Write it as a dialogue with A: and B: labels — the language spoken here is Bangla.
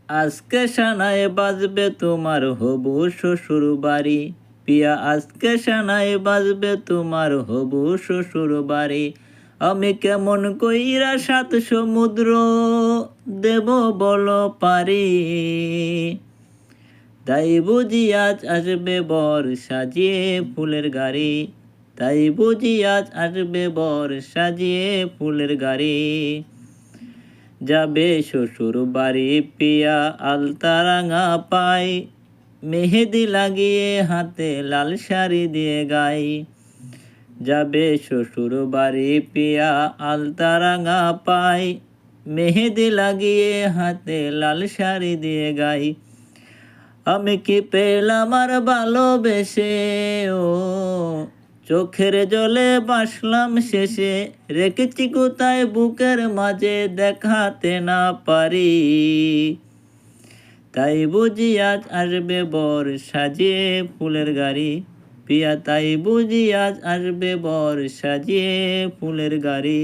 A: আজকে সানায় বাজবে তোমার হবু শ্বশুর বাড়ি, পিয়া আজকে সানায় বাজবে তোমার হবু শ্বশুর বাড়ি। আমি কেমন কইরা সাত সমুদ্র দেব বলো পারি, তাই বুঝি আজ আসবে বর সাজিয়ে ফুলের গাড়ি, তাই বুঝি আজ আসবে বর সাজিয়ে ফুলের গাড়ি। যাবে শ্বশুর বাড়ি পিয়া আলতা রাঙা পাই, মেহেদি লাগিয়ে হাতে লাল শাড়ি দিয়ে গাই। যাবে শ্বশুর বাড়ি পিয়া আলতা রাঙা পাই, মেহেদি লাগিয়ে হাতে লাল শাড়ি দিয়ে গাই। আমি কি পেলাম আর ভালোবেসে, ও চোখের জলে বাসলাম শেষে, রেখেছি কোথায় বুকের মাঝে দেখাতে না পারি, তাই বুঝি আজ আসবে বর সাজিয়ে ফুলের গাড়ি, পিয়া তাই বুঝি আজ আসবে বর সাজিয়ে ফুলের গাড়ি।